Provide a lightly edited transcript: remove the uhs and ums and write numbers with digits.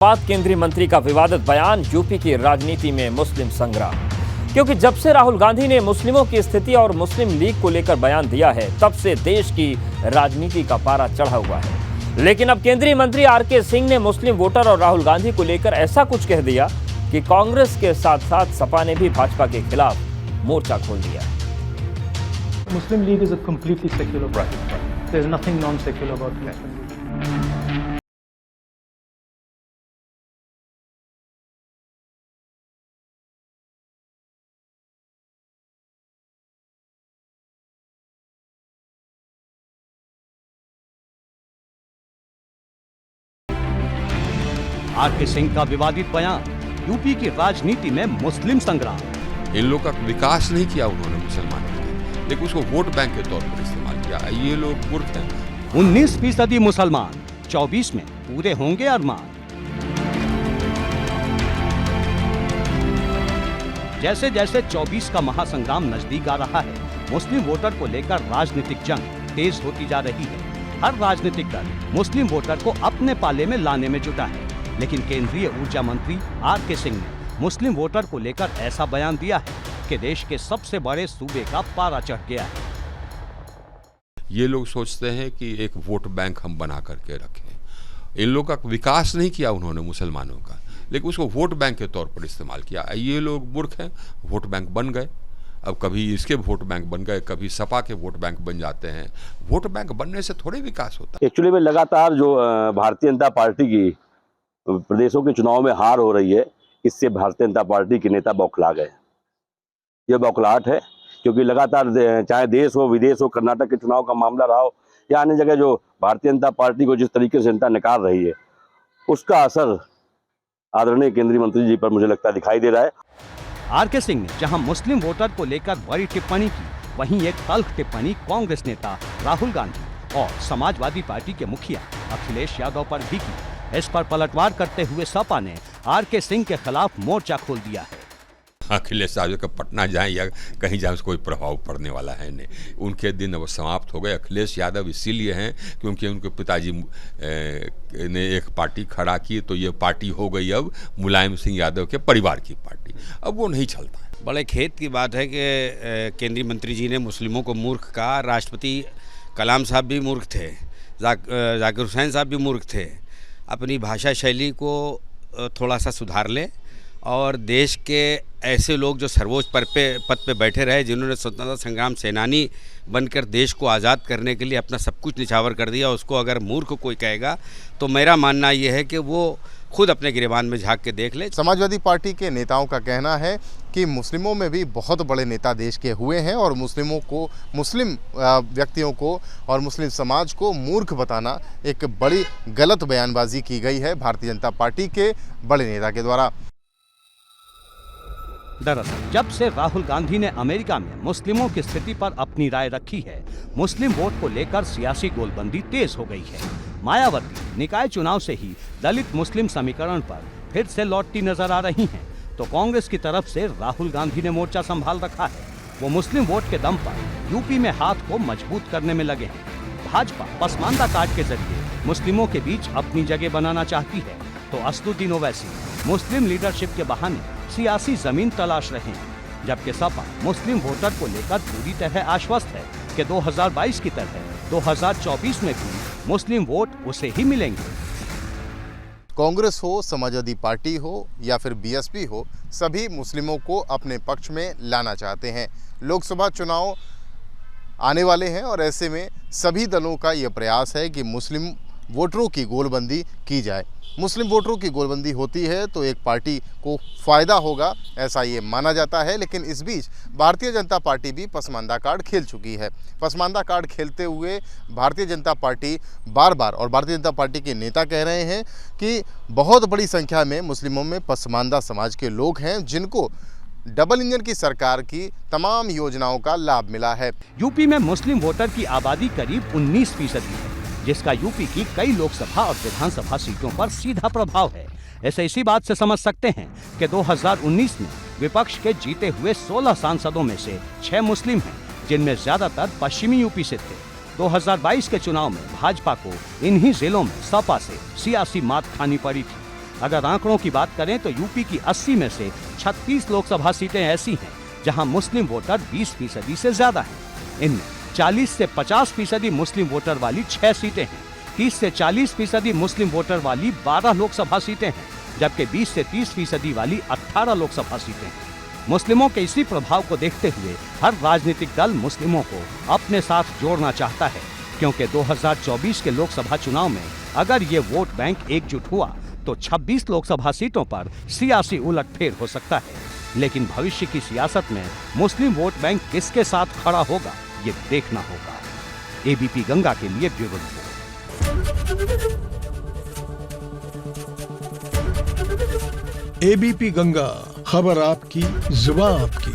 बात केंद्रीय मंत्री का विवादित बयान, यूपी की राजनीति में मुस्लिम संग्राम। क्योंकि जब से राहुल गांधी ने मुस्लिमों की स्थिति और मुस्लिम लीग को लेकर बयान दिया है, तब से देश की राजनीति का पारा चढ़ा हुआ है। लेकिन अब केंद्रीय मंत्री आरके सिंह ने मुस्लिम वोटर और राहुल गांधी को लेकर ऐसा कुछ कह दिया कि कांग्रेस के साथ साथ सपा ने भी भाजपा के खिलाफ मोर्चा खोल दिया। Muslim League is a completely secular party. There is nothing non-secular about Muslim League. R K Singh का विवादित बयान, यूपी की राजनीति में मुस्लिम संग्राम। इन लोग का विकास नहीं किया उन्होंने मुसलमानों का, लेकिन उसको वोट बैंक के तौर पर इस्तेमाल किया। ये लोग मूर्ख हैं। 19% मुसलमान, 24 में पूरे होंगे अरमान। जैसे जैसे 24 का महासंग्राम नजदीक आ रहा है, मुस्लिम वोटर को लेकर राजनीतिक जंग तेज होती जा रही है। हर राजनीतिक दल मुस्लिम वोटर को अपने पाले में लाने में जुटा है, लेकिन केंद्रीय ऊर्जा मंत्री आरके सिंह ने मुस्लिम वोटर को लेकर ऐसा बयान दिया है कि देश के सबसे बड़े सूबे का पारा चढ़ गया है। ये लोग सोचते हैं कि एक वोट बैंक हम बना करके रखें। इन लोग का विकास नहीं किया उन्होंने मुसलमानों का, लेकिन उसको वोट बैंक के तौर पर इस्तेमाल किया। ये लोग मूर्ख हैं, वोट बैंक बन गए। अब कभी इसके वोट बैंक बन गए, कभी सपा के वोट बैंक बन जाते हैं। वोट बैंक बनने से थोड़े विकास होता है। एक्चुअली में लगातार जो भारतीय जनता पार्टी की प्रदेशों के चुनाव में हार हो रही है, इससे भारतीय जनता पार्टी के नेता बौखला गए। यह बौखलाहट है, क्योंकि लगातार चाहे देश हो विदेश हो, कर्नाटक के चुनाव का मामला रहा हो या अन्य जगह जो भारतीय जनता पार्टी को जिस तरीके से जनता नकार रही है, उसका असर आदरणीय केंद्रीय मंत्री जी पर मुझे लगता है दिखाई दे रहा है। आरके सिंह ने जहां मुस्लिम वोटर को लेकर बड़ी टिप्पणी की, वहीं एक तल्ख टिप्पणी कांग्रेस नेता राहुल गांधी और समाजवादी पार्टी के मुखिया अखिलेश यादव पर भी की। इस पर पलटवार करते हुए सपा ने आरके सिंह के खिलाफ मोर्चा खोल दिया है। अखिलेश यादव के पटना जाएं या कहीं जाए उसको कोई प्रभाव पड़ने वाला है नहीं। उनके दिन अब समाप्त हो गए। अखिलेश यादव इसीलिए हैं क्योंकि उनके पिताजी ने एक पार्टी खड़ा की, तो ये पार्टी हो गई अब मुलायम सिंह यादव के परिवार की पार्टी। अब वो नहीं चलता है। बड़े खेद की बात है कि केंद्रीय मंत्री जी ने मुस्लिमों को मूर्ख कहा। राष्ट्रपति कलाम साहब भी मूर्ख थे, जाकिर हुसैन साहब भी मूर्ख थे। अपनी भाषा शैली को थोड़ा सा सुधार लें और देश के ऐसे लोग जो सर्वोच्च पद पे बैठे रहे, जिन्होंने स्वतंत्रता संग्राम सेनानी बनकर देश को आज़ाद करने के लिए अपना सब कुछ निछावर कर दिया, उसको अगर मूर्ख कोई कहेगा तो मेरा मानना ये है कि वो खुद अपने गिरेबान में झांक के देख ले। समाजवादी पार्टी के नेताओं का कहना है कि मुस्लिमों में भी बहुत बड़े नेता देश के हुए हैं और मुस्लिमों को, मुस्लिम व्यक्तियों को और मुस्लिम समाज को मूर्ख बताना एक बड़ी गलत बयानबाजी की गई है भारतीय जनता पार्टी के बड़े नेता के द्वारा। दरअसल जब से राहुल गांधी ने अमेरिका में मुस्लिमों की स्थिति पर अपनी राय रखी है, मुस्लिम वोट को लेकर सियासी गोलबंदी तेज हो गई है। मायावती निकाय चुनाव से ही दलित मुस्लिम समीकरण पर फिर से लौटती नजर आ रही हैं, तो कांग्रेस की तरफ से राहुल गांधी ने मोर्चा संभाल रखा है। वो मुस्लिम वोट के दम पर यूपी में हाथ को मजबूत करने में लगे हैं। भाजपा पसमानदा कार्ड के जरिए मुस्लिमों के बीच अपनी जगह बनाना चाहती है, तो असदुद्दीन ओवैसी मुस्लिम लीडरशिप के बहाने सियासी जमीन तलाश रहे हैं, जबकि सपा मुस्लिम वोटर को लेकर पूरी तरह आश्वस्त है कि 2022 की तरह 2024 में भी मुस्लिम वोट उसे ही मिलेंगे। कांग्रेस हो, समाजवादी पार्टी हो या फिर बीएसपी हो, सभी मुस्लिमों को अपने पक्ष में लाना चाहते हैं। लोकसभा चुनाव आने वाले हैं और ऐसे में सभी दलों का ये प्रयास है कि मुस्लिम वोटरों की गोलबंदी की जाए। मुस्लिम वोटरों की गोलबंदी होती है तो एक पार्टी को फ़ायदा होगा, ऐसा ये माना जाता है। लेकिन इस बीच भारतीय जनता पार्टी भी पसमानदा कार्ड खेल चुकी है। पसमानदा कार्ड खेलते हुए भारतीय जनता पार्टी बार बार, और भारतीय जनता पार्टी के नेता कह रहे हैं कि बहुत बड़ी संख्या में मुस्लिमों में पसमानदा समाज के लोग हैं, जिनको डबल इंजन की सरकार की तमाम योजनाओं का लाभ मिला है। यूपी में मुस्लिम वोटर की आबादी करीब 19% है, जिसका यूपी की कई लोकसभा और विधानसभा सीटों पर सीधा प्रभाव है। ऐसे इसी बात से समझ सकते हैं कि 2019 में विपक्ष के जीते हुए 16 सांसदों में से 6 मुस्लिम हैं, जिनमें ज्यादातर पश्चिमी यूपी से थे। 2022 के चुनाव में भाजपा को इन्हीं जिलों में सपा से सियासी मात खानी पड़ी थी। अगर आंकड़ों की बात करें तो यूपी की 80 में से 36 लोकसभा सीटें ऐसी हैं जहां मुस्लिम वोटर 20% से ज्यादा हैं। इनमें 40 से 50% मुस्लिम वोटर वाली 6 सीटें हैं, 30 से 40% मुस्लिम वोटर वाली 12 लोकसभा सीटें हैं, जबकि 20 से 30% वाली 18 लोकसभा सीटें हैं। मुस्लिमों के इसी प्रभाव को देखते हुए हर राजनीतिक दल मुस्लिमों को अपने साथ जोड़ना चाहता है, क्योंकि 2024 के लोकसभा चुनाव में अगर ये वोट बैंक एकजुट हुआ तो 26 लोकसभा सीटों पर सियासी उलटफेर हो सकता है। लेकिन भविष्य की सियासत में मुस्लिम वोट बैंक किसके साथ खड़ा होगा, ये देखना होगा। एबीपी गंगा के लिए ब्यूरो रिपोर्ट। एबीपी गंगा, खबर आपकी, जुबान आपकी।